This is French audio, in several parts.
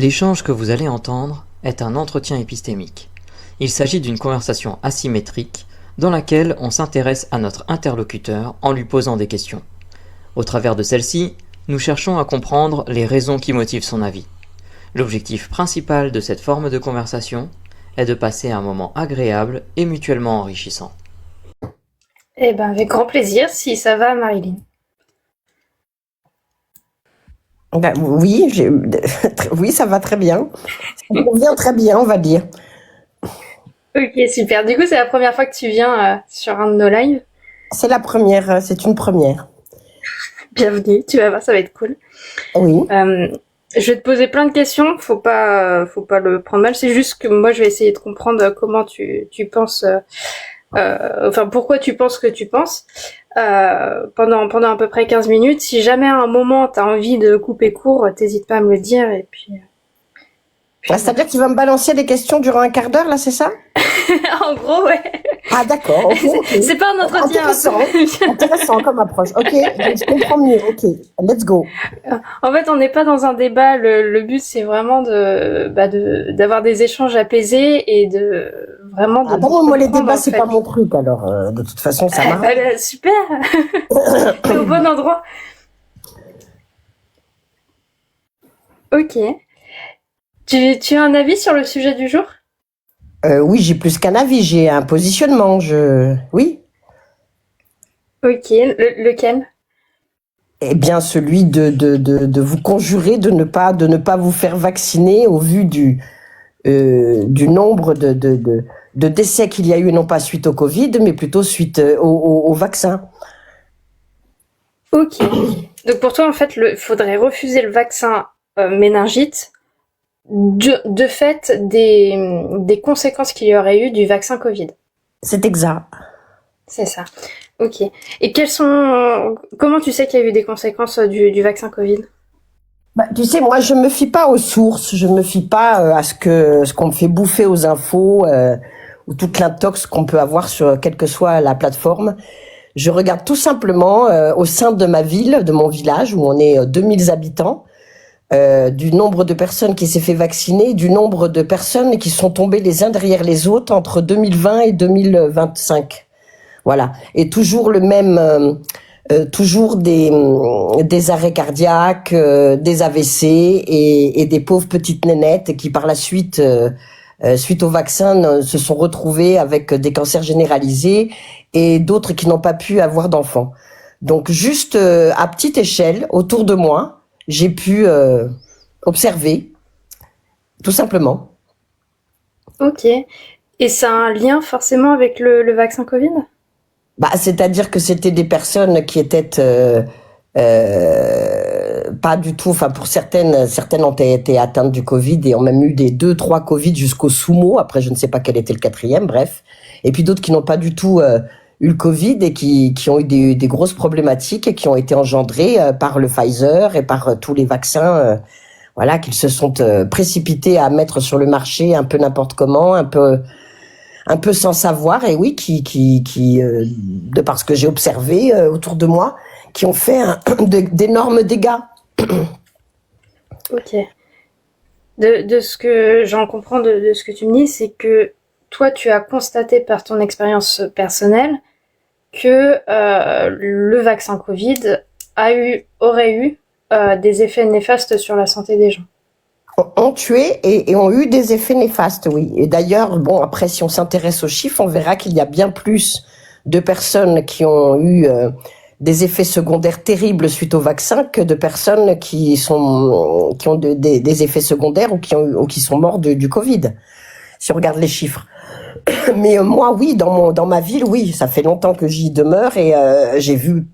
L'échange que vous allez entendre est un entretien épistémique. Il s'agit d'une conversation asymétrique dans laquelle on s'intéresse à notre interlocuteur en lui posant des questions. Au travers de celle-ci, nous cherchons à comprendre les raisons qui motivent son avis. L'objectif principal de cette forme de conversation est de passer un moment agréable et mutuellement enrichissant. Eh ben, avec grand plaisir, si ça va, Marilyn. Ben, oui, oui, ça va très bien. Ça me convient très bien, on va dire. Ok, super. Du coup, c'est la première fois que tu viens sur un de nos lives. C'est la première, c'est une première. Bienvenue, tu vas voir, ça va être cool. Oui. Je vais te poser plein de questions, faut pas le prendre mal. C'est juste que moi, je vais essayer de comprendre comment tu penses, enfin pourquoi tu penses ce que tu penses. Pendant à peu près 15 minutes. Si jamais à un moment t'as envie de couper court, t'hésites pas à me le dire et puis C'est-à-dire que tu vas me balancer des questions durant un quart d'heure, là, c'est ça? en gros, ouais. Ah, d'accord. Okay. C'est pas un entretien. Intéressant comme approche. Ok, je comprends mieux. Ok, let's go. En fait, on n'est pas dans un débat. Le but, c'est vraiment d'avoir des échanges apaisés et de vraiment de. Ah bon, moi les débats, c'est pas mon truc. Alors, de toute façon, ça marche. Super. T'es au bon endroit. Ok. Tu as un avis sur le sujet du jour? Oui, j'ai plus qu'un avis, j'ai un positionnement. Oui. Ok. Lequel? Eh bien, celui de vous conjurer de ne pas vous faire vacciner au vu du nombre de décès qu'il y a eu, non pas suite au Covid, mais plutôt suite au vaccin. Ok. Donc pour toi, en fait, faudrait refuser le vaccin méningite de fait des conséquences qu'il y aurait eu du vaccin Covid. C'est exact. C'est ça. Ok. Et comment tu sais qu'il y a eu des conséquences du vaccin Covid? Bah, tu sais, moi, je me fie pas aux sources, je me fie pas à ce qu'on me fait bouffer aux infos ou toute l'intox qu'on peut avoir sur quelle que soit la plateforme. Je regarde tout simplement au sein de ma ville, de mon village, où on est 2000 habitants, du nombre de personnes qui s'est fait vacciner, du nombre de personnes qui sont tombées les uns derrière les autres entre 2020 et 2025. Voilà. Et toujours le même, toujours des arrêts cardiaques, des AVC et des pauvres petites nénettes qui par la suite, suite au vaccin, se sont retrouvées avec des cancers généralisés et d'autres qui n'ont pas pu avoir d'enfants. Donc juste à petite échelle, autour de moi, j'ai pu observer, tout simplement. Ok. Et ça a un lien forcément avec le vaccin Covid? Bah, c'est-à-dire que c'était des personnes qui étaient pas du tout, enfin pour certaines ont été atteintes du Covid et ont même eu des 2-3 Covid jusqu'au sumo. Après, je ne sais pas quel était le quatrième, bref. Et puis d'autres qui n'ont pas du tout eu le Covid et qui ont eu des grosses problématiques et qui ont été engendrées par le Pfizer et par tous les vaccins, voilà, qu'ils se sont précipités à mettre sur le marché un peu n'importe comment, un peu sans savoir, et oui, de par ce que j'ai observé autour de moi, qui ont fait d'énormes dégâts. Ok. De ce que j'en comprends de ce que tu me dis, c'est que toi, tu as constaté par ton expérience personnelle que le vaccin Covid aurait eu des effets néfastes sur la santé des gens. Ont tué et ont eu des effets néfastes, oui. Et d'ailleurs, bon, après, si on s'intéresse aux chiffres, on verra qu'il y a bien plus de personnes qui ont eu des effets secondaires terribles suite au vaccin que de personnes qui ont des effets secondaires ou qui sont morts du Covid, si on regarde les chiffres. Mais moi, oui, dans ma ville, oui, ça fait longtemps que j'y demeure et j'ai vu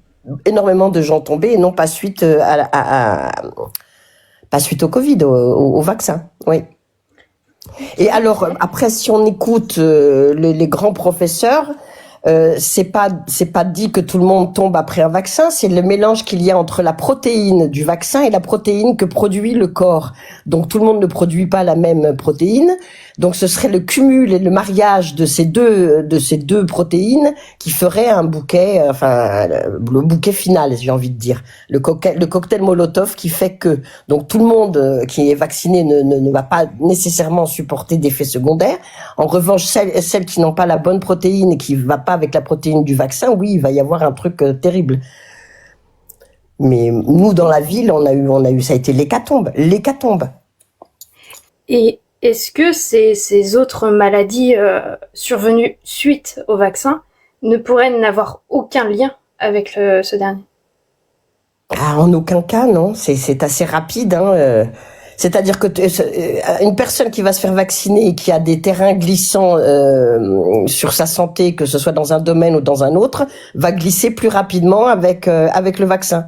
énormément de gens tomber et non pas suite pas suite au Covid, au vaccin, oui. Et alors, après, si on écoute les grands professeurs, c'est pas dit que tout le monde tombe après un vaccin, c'est le mélange qu'il y a entre la protéine du vaccin et la protéine que produit le corps. Donc tout le monde ne produit pas la même protéine. Donc ce serait le cumul et le mariage de ces deux protéines qui ferait un bouquet, le bouquet final, j'ai envie de dire, le cocktail Molotov qui fait que donc tout le monde qui est vacciné ne va pas nécessairement supporter d'effets secondaires. En revanche, celles qui n'ont pas la bonne protéine et qui va pas avec la protéine du vaccin, oui, il va y avoir un truc terrible. Mais nous, dans la ville, on a eu, ça a été l'hécatombe. Et est-ce que ces autres maladies survenues suite au vaccin ne pourraient n'avoir aucun lien avec ce dernier? Ah, en aucun cas, non. C'est assez rapide, hein. C'est-à-dire que une personne qui va se faire vacciner et qui a des terrains glissants sur sa santé, que ce soit dans un domaine ou dans un autre, va glisser plus rapidement avec le vaccin.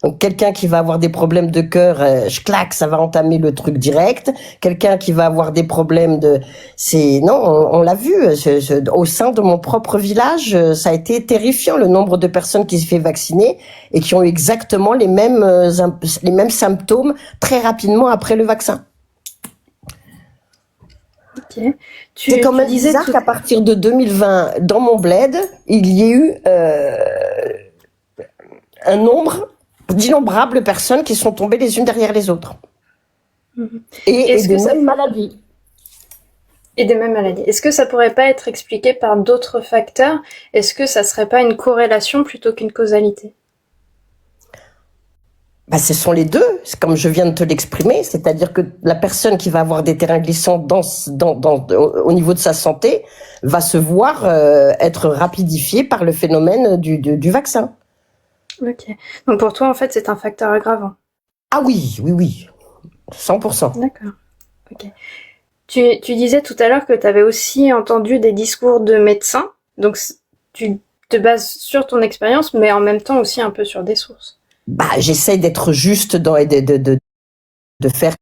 Donc quelqu'un qui va avoir des problèmes de cœur, ça va entamer le truc direct. Quelqu'un qui va avoir des problèmes on l'a vu au sein de mon propre village, ça a été terrifiant le nombre de personnes qui se fait vacciner et qui ont eu exactement les mêmes symptômes très rapidement après le vaccin. Ok. C'est quand même bizarre qu'à partir de 2020, dans mon bled, il y ait eu un nombre d'innombrables personnes qui sont tombées les unes derrière les autres. Et des mêmes maladies. Et des mêmes maladies. Est-ce que ça pourrait pas être expliqué par d'autres facteurs? Est-ce que ça serait pas une corrélation plutôt qu'une causalité? Ce sont les deux, c'est comme je viens de te l'exprimer, c'est-à-dire que la personne qui va avoir des terrains glissants au niveau de sa santé va se voir être rapidifiée par le phénomène du vaccin. Ok. Donc pour toi, en fait, c'est un facteur aggravant. Ah oui. 100%. D'accord. Ok. Tu disais tout à l'heure que tu avais aussi entendu des discours de médecins. Donc tu te bases sur ton expérience, mais en même temps aussi un peu sur des sources. J'essaie d'être juste de faire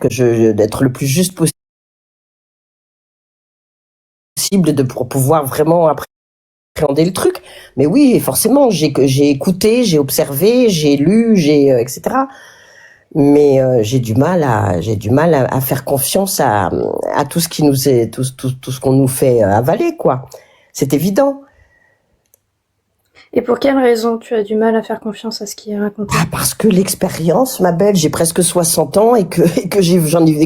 d'être le plus juste possible pour pouvoir vraiment appréhender le truc. Mais oui, forcément, j'ai écouté, j'ai observé, j'ai lu, etc. Mais j'ai du mal à faire confiance à tout ce qui nous est, tout ce qu'on nous fait avaler, quoi. C'est évident. Et pour quelle raison tu as du mal à faire confiance à ce qui est raconté? Parce que l'expérience, ma belle, j'ai presque 60 ans et que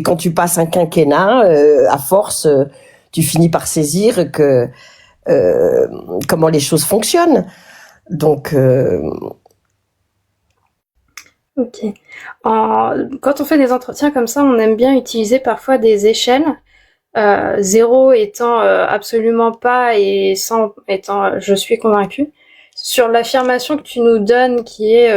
quand tu passes un quinquennat, à force, tu finis par saisir que comment les choses fonctionnent. Donc Ok. Quand on fait des entretiens comme ça, on aime bien utiliser parfois des échelles. 0 étant absolument pas et 100 étant je suis convaincu. Sur l'affirmation que tu nous donnes qui est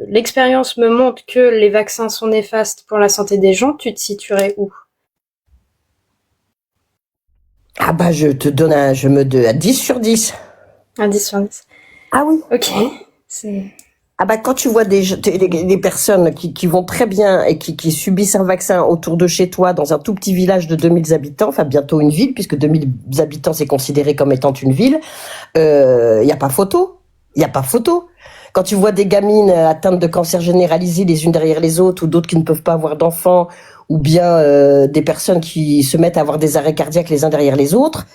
l'expérience me montre que les vaccins sont néfastes pour la santé des gens, tu te situerais où? je te donne à 10 sur 10. Un 10 sur 10. Ah oui. Ok. C'est... Quand tu vois des personnes qui vont très bien et qui subissent un vaccin autour de chez toi dans un tout petit village de 2000 habitants, enfin bientôt une ville puisque 2000 habitants c'est considéré comme étant une ville, y a pas photo. Quand tu vois des gamines atteintes de cancer généralisé les unes derrière les autres ou d'autres qui ne peuvent pas avoir d'enfants ou bien des personnes qui se mettent à avoir des arrêts cardiaques les uns derrière les autres,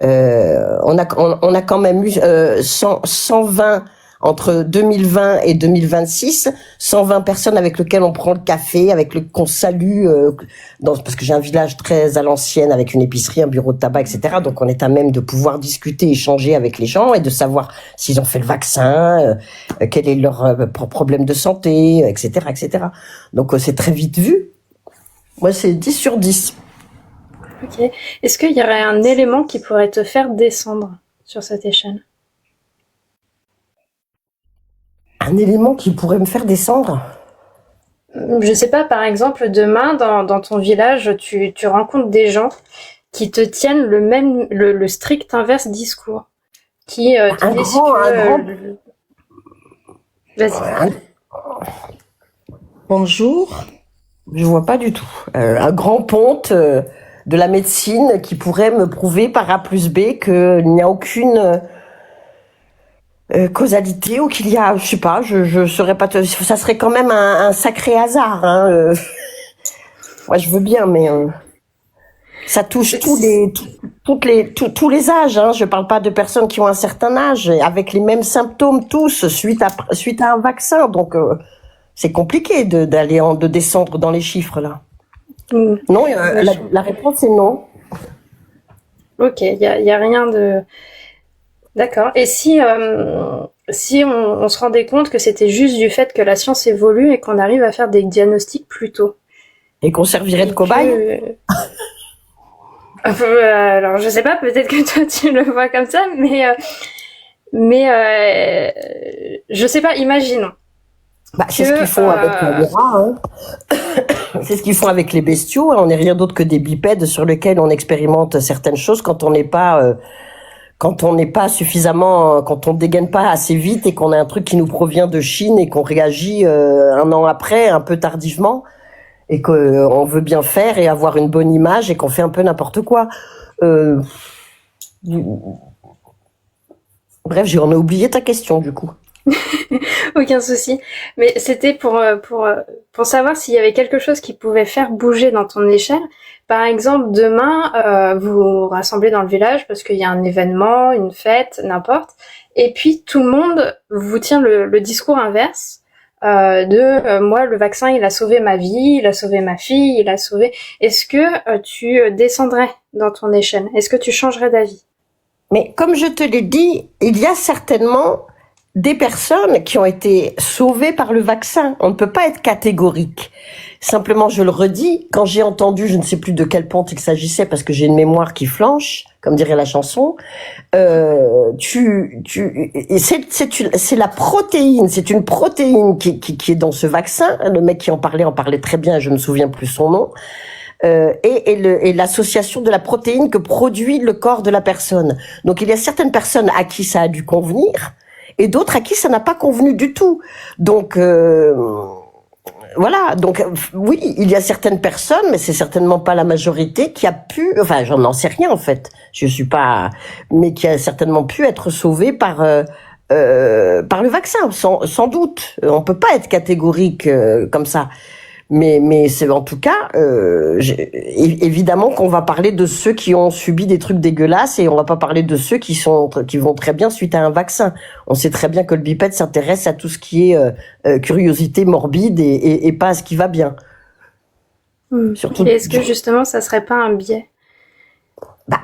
on a quand même eu 120 entre 2020 et 2026, 120 personnes avec lesquelles on prend le café, qu'on salue, parce que j'ai un village très à l'ancienne avec une épicerie, un bureau de tabac, etc. Donc on est à même de pouvoir discuter, échanger avec les gens et de savoir s'ils ont fait le vaccin, quel est leur problème de santé, etc., etc. Donc c'est très vite vu. Moi c'est 10 sur 10. Ok. Est-ce qu'il y aurait un élément qui pourrait te faire descendre sur cette échelle? Un élément qui pourrait me faire descendre? Je sais pas, par exemple, demain, dans ton village, tu rencontres des gens qui te tiennent le strict inverse discours. Qui te disent que... Vas-y. Bonjour. Je vois pas du tout. Un grand ponte de la médecine qui pourrait me prouver par A plus B qu'il n'y a aucune... causalité ou qu'il y a, je sais pas, je saurais pas ça serait quand même un sacré hasard, hein. Moi je veux bien mais Ça touche tous les âges. Hein. Je parle pas de personnes qui ont un certain âge, avec les mêmes symptômes tous suite à un vaccin. Donc c'est compliqué de descendre dans les chiffres là. Non, la réponse est non. Ok, il y a rien de. D'accord. Et si on se rendait compte que c'était juste du fait que la science évolue et qu'on arrive à faire des diagnostics plus tôt. Et qu'on servirait de cobaye? Alors je sais pas, peut-être que toi tu le vois comme ça, mais je sais pas, imaginons. C'est ce qu'ils font avec les rats, hein. C'est ce qu'ils font avec les bestiaux. On n'est rien d'autre que des bipèdes sur lesquels on expérimente certaines choses quand on n'est pas suffisamment, quand on dégaine pas assez vite et qu'on a un truc qui nous provient de Chine et qu'on réagit un an après, un peu tardivement, et qu'on veut bien faire et avoir une bonne image et qu'on fait un peu n'importe quoi. Bref, j'en ai oublié ta question du coup. Aucun souci. Mais c'était pour savoir s'il y avait quelque chose qui pouvait faire bouger dans ton échelle. Par exemple, demain, vous vous rassemblez dans le village parce qu'il y a un événement, une fête, n'importe. Et puis, tout le monde vous tient le discours inverse moi, le vaccin, il a sauvé ma vie, il a sauvé ma fille, il a sauvé... Est-ce que tu descendrais dans ton échelle? Est-ce que tu changerais d'avis? Mais comme je te l'ai dit, il y a certainement des personnes qui ont été sauvées par le vaccin. On ne peut pas être catégorique. Simplement, je le redis, quand j'ai entendu, je ne sais plus de quel ponte il s'agissait, parce que j'ai une mémoire qui flanche, comme dirait la chanson, c'est la protéine, c'est une protéine qui est dans ce vaccin. Le mec qui en parlait très bien, je ne me souviens plus son nom. Et l'association de la protéine que produit le corps de la personne. Donc il y a certaines personnes à qui ça a dû convenir, et d'autres à qui ça n'a pas convenu du tout. Donc voilà, donc oui, il y a certaines personnes, mais c'est certainement pas la majorité qui a pu, enfin j'en sais rien en fait, je suis pas, mais qui a certainement pu être sauvée par le vaccin, sans doute. On peut pas être catégorique comme ça. Mais c'est en tout cas, évidemment qu'on va parler de ceux qui ont subi des trucs dégueulasses et on va pas parler de ceux qui vont très bien suite à un vaccin. On sait très bien que le bipède s'intéresse à tout ce qui est curiosité morbide et pas à ce qui va bien. Surtout. Et est-ce que justement ça serait pas un biais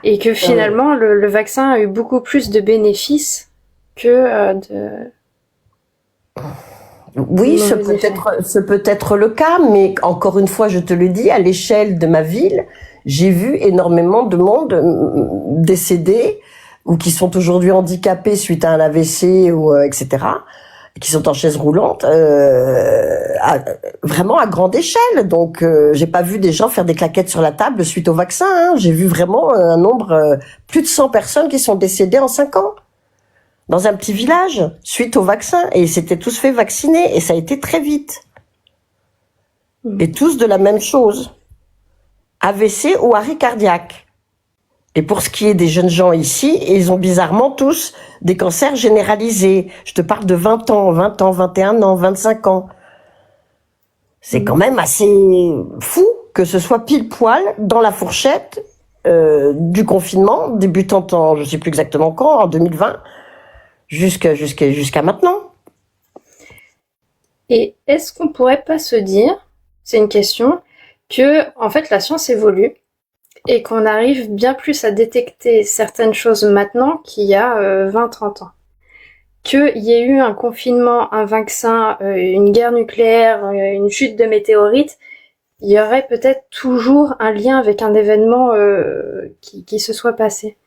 et que finalement le vaccin a eu beaucoup plus de bénéfices que de... Oui, ce peut être le cas, mais encore une fois, je te le dis, à l'échelle de ma ville, j'ai vu énormément de monde décédé ou qui sont aujourd'hui handicapés suite à un AVC ou etc., qui sont en chaise roulante, vraiment à grande échelle. Donc, j'ai pas vu des gens faire des claquettes sur la table suite au vaccin. Hein. J'ai vu vraiment un nombre, plus de 100 personnes qui sont décédées en 5 ans. Dans un petit village, suite au vaccin, et ils s'étaient tous fait vacciner, et ça a été très vite. Et tous de la même chose. AVC ou arrêt cardiaque. Et pour ce qui est des jeunes gens ici, ils ont bizarrement tous des cancers généralisés. Je te parle de 20 ans, 21 ans, 25 ans. C'est quand même assez fou que ce soit pile poil dans la fourchette du confinement, débutant en, je sais plus exactement quand, en 2020, jusqu'à maintenant. Et est-ce qu'on pourrait pas se dire, c'est une question, que en fait la science évolue et qu'on arrive bien plus à détecter certaines choses maintenant qu'il y a 20-30 ans. Qu'il y ait eu un confinement, un vaccin, une guerre nucléaire, une chute de météorites, il y aurait peut-être toujours un lien avec un événement qui se soit passé.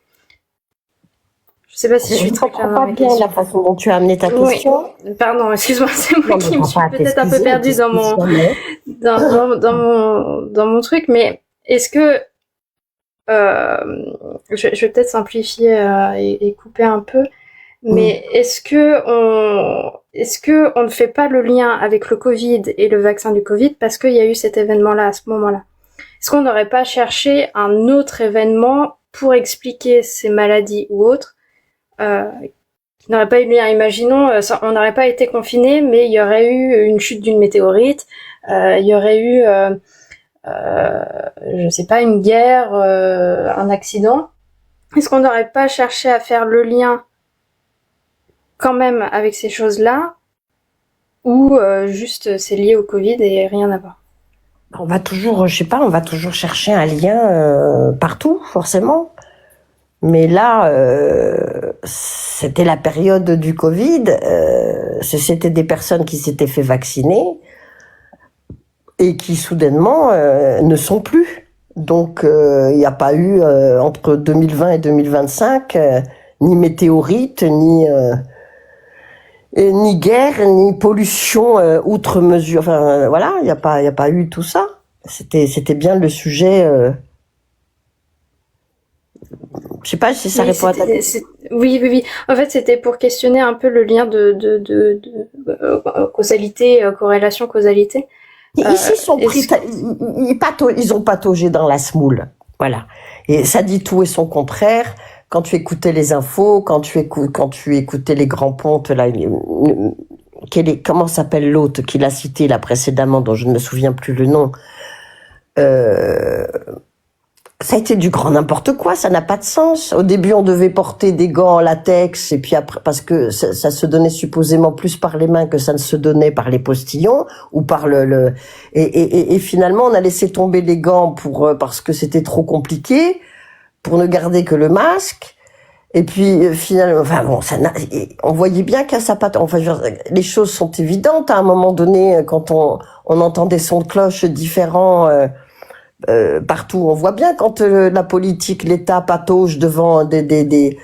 Je sais pas si je suis très claire dans ma question. La façon dont tu as amené ta question. Oui. Pardon, excuse-moi, c'est moi qui me suis peut-être un peu perdue dans mon truc, mais est-ce que je vais peut-être simplifier et couper un peu, mais est-ce que on ne fait pas le lien avec le Covid et le vaccin du Covid parce qu'il y a eu cet événement-là à ce moment-là? Est-ce qu'on n'aurait pas cherché un autre événement pour expliquer ces maladies ou autres qui n'aurait pas eu lien? Imaginons, on n'aurait pas été confiné, mais il y aurait eu une chute d'une météorite, il y aurait eu je sais pas, une guerre, un accident, est-ce qu'on n'aurait pas cherché à faire le lien quand même avec ces choses-là, ou juste c'est lié au Covid et rien à voir? On va toujours, je sais pas, on va toujours chercher un lien partout, forcément. Mais là, c'était la période du Covid. C'était des personnes qui s'étaient fait vacciner et qui soudainement ne sont plus. Donc, il n'y a pas eu entre 2020 et 2025 ni météorite, ni guerre, ni pollution outre mesure. Enfin, voilà, il y a pas eu tout ça. C'était bien le sujet. Je sais pas si ça répond à ta question. Oui. En fait, c'était pour questionner un peu le lien de causalité, corrélation, causalité. Ici, ils ont pataugé dans la semoule. Voilà. Et ça dit tout et son contraire. Quand tu écoutais les infos, quand tu écoutais les grands pontes, là, comment s'appelle l'autre qui l'a cité là précédemment, dont je ne me souviens plus le nom, ça a été du grand n'importe quoi, ça n'a pas de sens. Au début, on devait porter des gants en latex, et puis après, parce que ça se donnait supposément plus par les mains que ça ne se donnait par les postillons, ou par et finalement, on a laissé tomber les gants parce que c'était trop compliqué, pour ne garder que le masque. Et puis, finalement, enfin bon, on voyait bien qu'à sa patte, enfin, les choses sont évidentes, à un moment donné, quand on entend des sons de cloche différents, partout, on voit bien quand la politique, l'État patauge devant des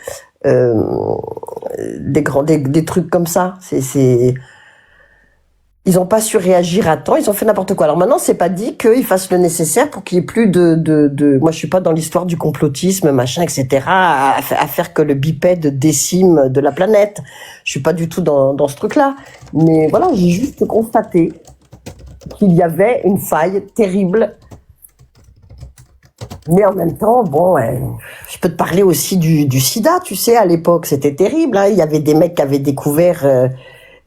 trucs comme ça. Ils ont pas su réagir à temps, ils ont fait n'importe quoi. Alors maintenant, c'est pas dit qu'ils fassent le nécessaire pour qu'il y ait plus moi je suis pas dans l'histoire du complotisme, machin, etc., à faire que le bipède décime de la planète. Je suis pas du tout dans ce truc-là. Mais voilà, j'ai juste constaté qu'il y avait une faille terrible. Mais en même temps, bon, je peux te parler aussi du sida, tu sais, à l'époque, c'était terrible, hein. Il y avait des mecs qui avaient découvert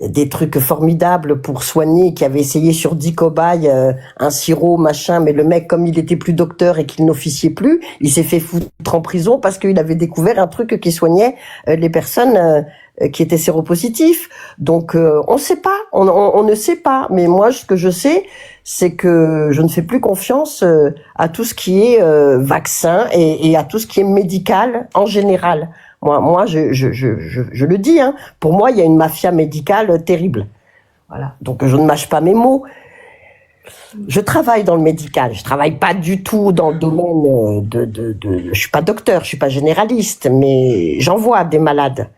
des trucs formidables pour soigner, qui avaient essayé sur 10 cobayes un sirop, machin, mais le mec, comme il était plus docteur et qu'il n'officiait plus, il s'est fait foutre en prison parce qu'il avait découvert un truc qui soignait les personnes qui étaient séropositifs. Donc, on sait pas, on ne sait pas. Mais moi, ce que je sais, c'est que je ne fais plus confiance à tout ce qui est vaccin et à tout ce qui est médical en général. Moi, je le dis, hein. Pour moi, il y a une mafia médicale terrible. Voilà. Donc, je ne mâche pas mes mots. Je travaille dans le médical. Je travaille pas du tout dans le domaine je suis pas docteur, je suis pas généraliste, mais j'en vois des malades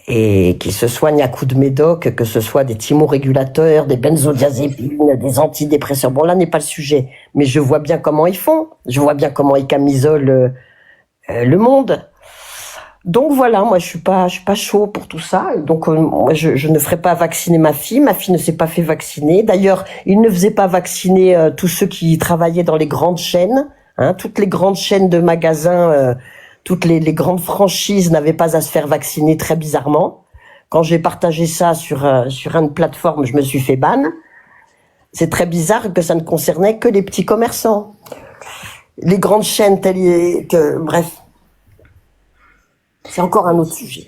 et qui se soignent à coups de médoc, que ce soit des thymorégulateurs, des benzodiazépines, des antidépresseurs. Bon, là n'est pas le sujet, mais je vois bien comment ils font. Je vois bien comment ils camisolent le monde. Donc voilà, moi je suis pas chaud pour tout ça. Donc moi je ne ferai pas vacciner ma fille. Ma fille ne s'est pas fait vacciner. D'ailleurs, ils ne faisaient pas vacciner tous ceux qui travaillaient dans les grandes chaînes. Hein, toutes les grandes chaînes de magasins, toutes les grandes franchises n'avaient pas à se faire vacciner, très bizarrement. Quand j'ai partagé ça sur une plateforme, je me suis fait ban. C'est très bizarre que ça ne concernait que les petits commerçants. Les grandes chaînes bref. C'est encore un autre sujet.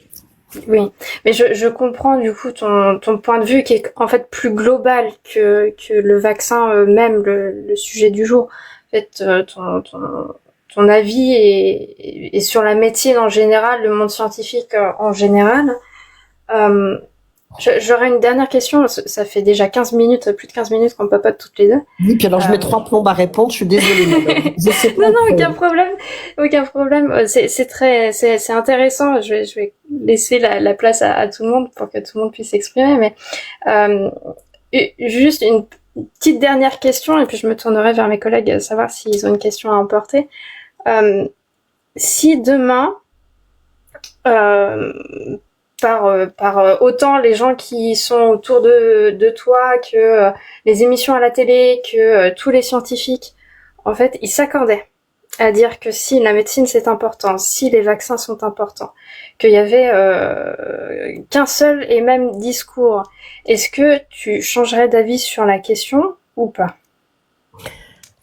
Oui, mais je comprends du coup ton point de vue qui est en fait plus global que le vaccin même, le sujet du jour. En fait, ton avis est sur la médecine en général, le monde scientifique en général. J'aurais une dernière question. Ça fait déjà 15 minutes, plus de 15 minutes qu'on papote toutes les deux. Oui, puis alors je mets 3 plombes à répondre, je suis désolée. Je sais pas. Non, aucun problème. C'est intéressant. Je vais laisser la place à tout le monde pour que tout le monde puisse s'exprimer. Mais juste une petite dernière question, et puis je me tournerai vers mes collègues à savoir s'ils ont une question à emporter. Si demain, par autant les gens qui sont autour de toi, que les émissions à la télé, que tous les scientifiques, en fait, ils s'accordaient à dire que si la médecine c'est important, si les vaccins sont importants, qu'il y avait qu'un seul et même discours, est-ce que tu changerais d'avis sur la question ou pas?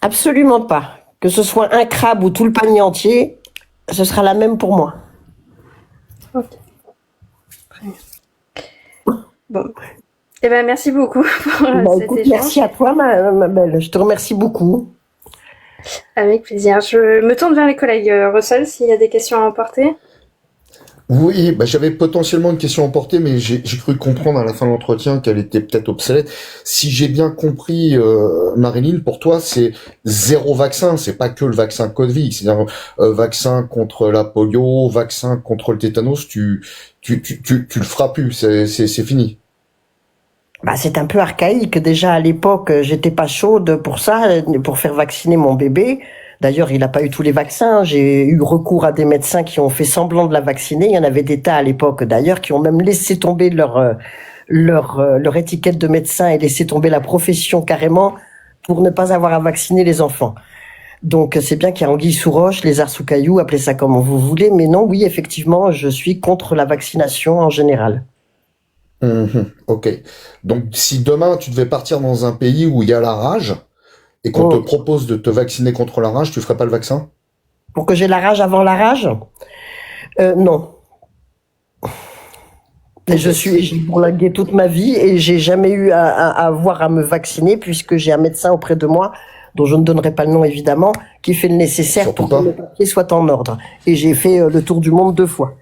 Absolument pas. Que ce soit un crabe ou tout le panier entier, ce sera la même pour moi. Ok. Très bien. Bon. Eh ben, merci beaucoup pour cet Écoute, échange. merci à toi, ma belle. Je te remercie beaucoup. Avec plaisir. Je me tourne vers les collègues. Russell, s'il y a des questions à emporter. Oui, j'avais potentiellement une question à emporter, mais j'ai cru comprendre à la fin de l'entretien qu'elle était peut-être obsolète. Si j'ai bien compris, Marilyn, pour toi, c'est 0 vaccin, c'est pas que le vaccin Covid, c'est-à-dire vaccin contre la polio, vaccin contre le tétanos, tu le feras plus, c'est fini. C'est un peu archaïque. Déjà, à l'époque, j'étais pas chaude pour ça, pour faire vacciner mon bébé. D'ailleurs, il n'a pas eu tous les vaccins. J'ai eu recours à des médecins qui ont fait semblant de la vacciner. Il y en avait des tas à l'époque, d'ailleurs, qui ont même laissé tomber leur étiquette de médecin et laissé tomber la profession carrément pour ne pas avoir à vacciner les enfants. Donc, c'est bien qu'il y a anguille sous roche, lézard sous caillou, appelez ça comme vous voulez. Mais non, oui, effectivement, je suis contre la vaccination en général. Ok. Donc, si demain tu devais partir dans un pays où il y a la rage et qu'on te propose de te vacciner contre la rage, tu ferais pas le vaccin? Pour que j'ai la rage avant la rage? Non. Et j'ai bourlingué toute ma vie et j'ai jamais eu à avoir à me vacciner puisque j'ai un médecin auprès de moi, dont je ne donnerai pas le nom évidemment, qui fait le nécessaire Surtout pour que mes papiers soient en ordre. Et j'ai fait le tour du monde 2 fois.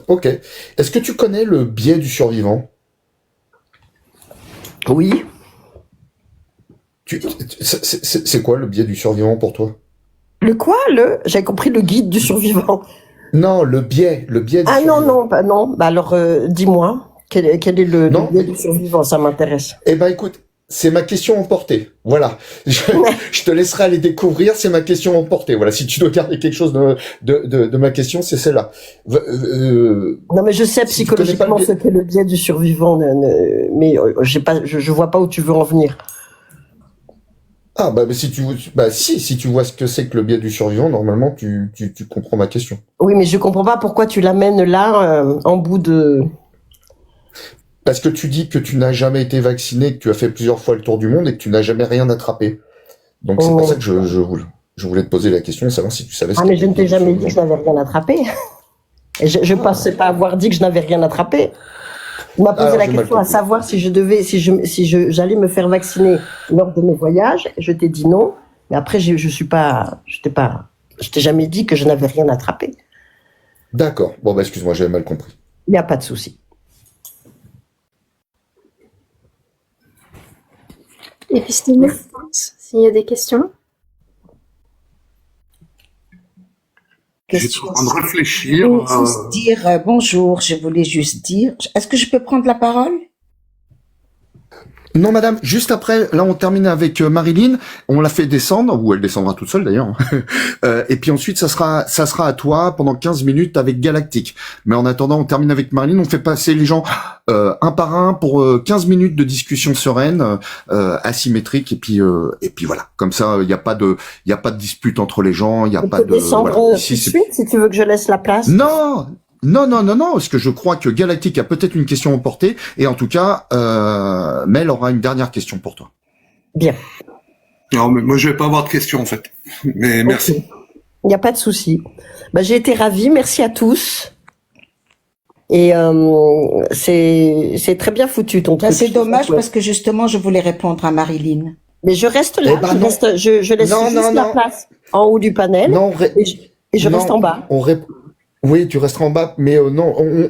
Ok. Est-ce que tu connais le biais du survivant? Oui. C'est quoi le biais du survivant pour toi? Le quoi? J'avais compris le guide du survivant. Non, le biais du survivant. Non. Alors, dis-moi, quel est le biais du survivant? Ça m'intéresse. Eh ben, écoute, c'est ma question emportée. Voilà. Je te laisserai aller découvrir, c'est ma question emportée. Voilà. Si tu dois garder quelque chose de ma question, c'est celle-là. Non, mais je sais si psychologiquement ce qu'est le biais du survivant, mais je vois pas où tu veux en venir. Ah, si tu vois ce que c'est que le biais du survivant, normalement, tu comprends ma question. Oui, mais je comprends pas pourquoi tu l'amènes là, en bout de... Parce que tu dis que tu n'as jamais été vacciné, que tu as fait plusieurs fois le tour du monde et que tu n'as jamais rien attrapé. Donc c'est pour ça que je voulais te poser la question, savoir si tu savais ce que... Ah, mais je ne t'ai jamais dit que je n'avais rien attrapé. Et je pensais pas avoir dit que je n'avais rien attrapé. On m'a posé la question à savoir si j'allais me faire vacciner lors de mes voyages. Je t'ai dit non. Mais après, je t'ai jamais dit que je n'avais rien attrapé. D'accord. Bon, excuse-moi, j'avais mal compris. Il n'y a pas de souci. Épistémique, s'il y a des questions. Je suis en train de réfléchir. Bonjour, je voulais juste dire, est-ce que je peux prendre la parole? Non, madame, juste après, là, on termine avec Marilyn. On la fait descendre, ou elle descendra toute seule d'ailleurs. Et puis ensuite, ça sera à toi pendant 15 minutes avec Galactique. Mais en attendant, on termine avec Marilyn. On fait passer les gens un par un pour 15 minutes de discussion sereine, asymétrique. Et puis voilà. Comme ça, il n'y a pas de dispute entre les gens. Il n'y a pas de. Descendre tout de suite, si tu veux que je laisse la place. Non, parce que je crois que Galactique a peut-être une question à emporter, et en tout cas, Mel aura une dernière question pour toi. Bien. Non, mais moi je vais pas avoir de questions en fait. Mais merci. Il n'y a pas de souci. J'ai été ravie, merci à tous. Et c'est très bien foutu ton truc. C'est dommage parce que justement je voulais répondre à Marilyn. Mais je reste là, je laisse juste la place en haut du panel et je reste en bas. Oui, tu resteras en bas, mais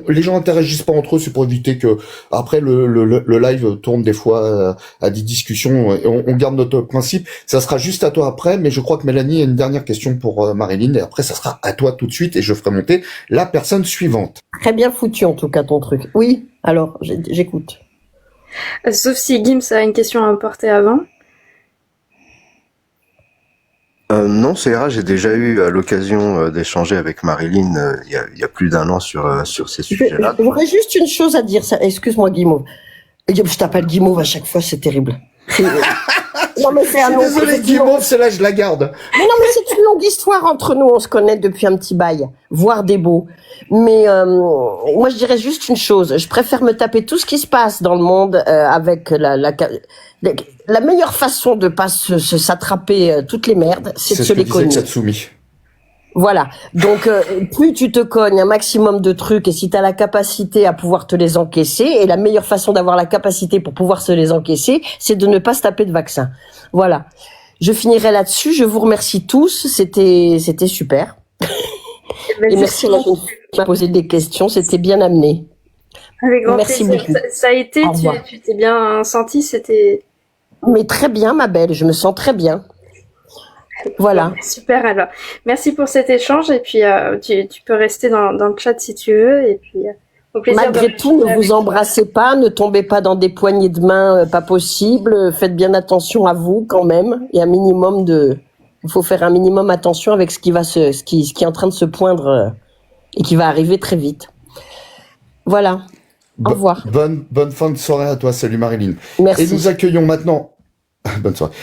les gens interagissent pas entre eux, c'est pour éviter que après le live tourne des fois à des discussions. Et on garde notre principe. Ça sera juste à toi après, mais je crois que Mélanie a une dernière question pour Marilyn, et après ça sera à toi tout de suite, et je ferai monter la personne suivante. Très bien foutu en tout cas ton truc. Oui, alors j'écoute. Sauf si Gims a une question à emporter avant. Non, c'est rare, j'ai déjà eu l'occasion d'échanger avec Marilyn il y a plus d'1 an sur ces sujets-là. J'aurais juste une chose à dire, excuse-moi Guimauve. Je t'appelle Guimauve à chaque fois, c'est terrible. Non, mais c'est Je un suis long- désolé, effectivement. Guimauve, celle-là, je la garde. Mais non, mais c'est une longue histoire entre nous. On se connaît depuis un petit bail, voire des beaux. Mais moi, je dirais juste une chose. Je préfère me taper tout ce qui se passe dans le monde avec la meilleure façon de pas s'attraper toutes les merdes, c'est de ce se que les disait cogner. Katsumi. Voilà. Donc, plus tu te cognes un maximum de trucs et si tu as la capacité à pouvoir te les encaisser, et la meilleure façon d'avoir la capacité pour pouvoir se les encaisser, c'est de ne pas se taper de vaccin. Voilà. Je finirai là-dessus. Je vous remercie tous. C'était super. Et merci à la jeune fille qui m'a posé des questions. C'était bien amené. Avec grand Merci plaisir. beaucoup. Ça a été, Au revoir. tu t'es bien senti, c'était Mais très bien, ma belle. Je me sens très bien. Voilà. super alors. Merci pour cet échange et puis tu peux rester dans le chat si tu veux et puis au plaisir Malgré de tout, ne avec vous embrassez pas, ne tombez pas dans des poignées de main pas possibles. Faites bien attention à vous quand même. Et il faut faire un minimum attention avec ce qui est en train de se poindre et qui va arriver très vite. Voilà. Au revoir. Bonne fin de soirée à toi. Salut Marilyn. Merci. Et nous accueillons maintenant. Bonne soirée.